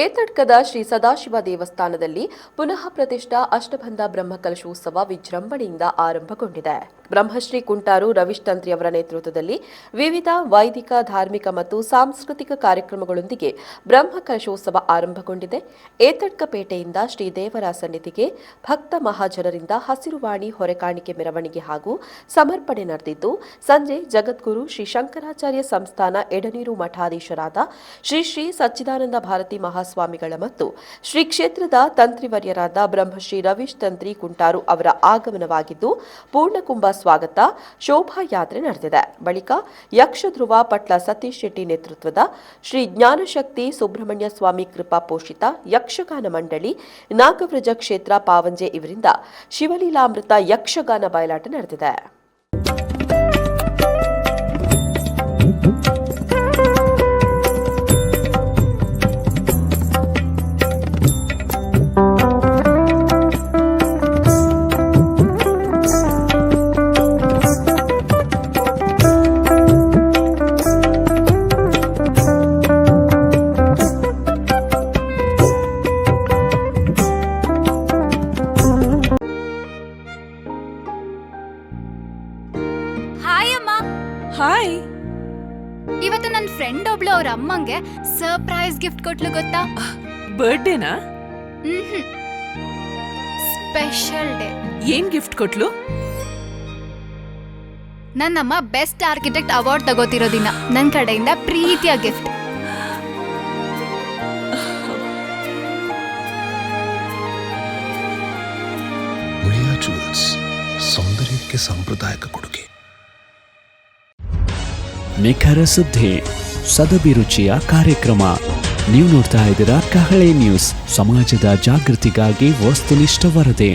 ಏತಡ್ಕದ ಶ್ರೀ ಸದಾಶಿವ ದೇವಸ್ಥಾನದಲ್ಲಿ ಪುನಃ ಪ್ರತಿಷ್ಠಾ ಅಷ್ಟಬಂಧ ಬ್ರಹ್ಮಕಲಶೋತ್ಸವ ವಿಜೃಂಭಣೆಯಿಂದ ಆರಂಭಗೊಂಡಿದೆ. ಬ್ರಹ್ಮಶ್ರೀ ಕುಂಟಾರು ರವೀಶ್ ತಂತ್ರಿ ಅವರ ನೇತೃತ್ವದಲ್ಲಿ ವಿವಿಧ ವೈದಿಕ, ಧಾರ್ಮಿಕ ಮತ್ತು ಸಾಂಸ್ಕೃತಿಕ ಕಾರ್ಯಕ್ರಮಗಳೊಂದಿಗೆ ಬ್ರಹ್ಮಕಲಶೋತ್ಸವ ಆರಂಭಗೊಂಡಿದೆ. ಏತಡ್ಕಪೇಟೆಯಿಂದ ಶ್ರೀದೇವರ ಸನ್ನಿಧಿಗೆ ಭಕ್ತ ಮಹಾಜನರಿಂದ ಹಸಿರುವಾಣಿ ಹೊರೆಕಾಣಿಕೆ ಮೆರವಣಿಗೆ ಹಾಗೂ ಸಮರ್ಪಣೆ ನಡೆದಿದ್ದು, ಸಂಜೆ ಜಗದ್ಗುರು ಶ್ರೀ ಶಂಕರಾಚಾರ್ಯ ಸಂಸ್ಥಾನ ಎಡನೀರು ಮಠಾಧೀಶರಾದ ಶ್ರೀ ಶ್ರೀ ಸಚ್ಚಿದಾನಂದ ಭಾರತಿ ಮಹಾಸ್ವಾಮಿಗಳ ಮತ್ತು ಶ್ರೀ ಕ್ಷೇತ್ರದ ತಂತ್ರಿವರ್ಯರಾದ ಬ್ರಹ್ಮಶ್ರೀ ರವೀಶ್ ತಂತ್ರಿ ಕುಂಟಾರು ಅವರ ಆಗಮನವಾಗಿದ್ದು, ಪೂರ್ಣಕುಂಭ ಸ್ವಾಗತ ಶೋಭಾಯಾತ್ರೆ ನಡೆದಿದೆ. ಬಳಿಕ ಯಕ್ಷಧ್ರುವ ಪಟ್ಲ ಸತೀಶ್ ಶೆಟ್ಟಿ ನೇತೃತ್ವದ ಶ್ರೀ ಜ್ಞಾನಶಕ್ತಿ ಸುಬ್ರಹ್ಮಣ್ಯ ಸ್ವಾಮಿ ಕೃಪಾ ಪೋಷಿತ ಯಕ್ಷಗಾನ ಮಂಡಳಿ, ನಾಗವ್ರಜ ಕ್ಷೇತ್ರ ಪಾವಂಜೆ ಇವರಿಂದ ಶಿವಲೀಲಾಮೃತ ಯಕ್ಷಗಾನ ಬಯಲಾಟ ನಡೆದಿದೆ. ಹಾಯ್. ಇವತ್ತು ನನ್ನ ಫ್ರೆಂಡ್ ಒಬ್ಳು ಅವ್ರ ಅಮ್ಮಂಗೆ ಸರ್ಪ್ರೈಸ್ ಗಿಫ್ಟ್ ಕೊಟ್ಲು ಗೊತ್ತಾ? ಬರ್ಡೇನಾ? Special day. ಏನ್ ಗಿಫ್ಟ್ ಕೊಟ್ಲು? ನನ್ನಮ್ಮ ಬೆಸ್ಟ್ ಆರ್ಕಿಟೆಕ್ಟ್ ಅವಾರ್ಡ್ ತಗೋತಿರೋ ದಿನ ನನ್ನ ಕಡೆಯಿಂದ ಪ್ರೀತಿಯ ಗಿಫ್ಟ್. ಉಳಿಯಾ ಜುವೆಲ್ಸ್, ಸೌಂದರ್ಯಕ್ಕೆ ಸಾಂಪ್ರದಾಯಿಕ ಕೊಡುಗೆ. ನಿಖರ ಸುದ್ದಿ, ಸದಭಿರುಚಿಯ ಕಾರ್ಯಕ್ರಮ. ನೀವು ನೋಡ್ತಾ ಇದ್ದೀರಾ ಕಹಳೆ ನ್ಯೂಸ್, ಸಮಾಜದ ಜಾಗೃತಿಗಾಗಿ ವಸ್ತುನಿಷ್ಠ ವರದಿ.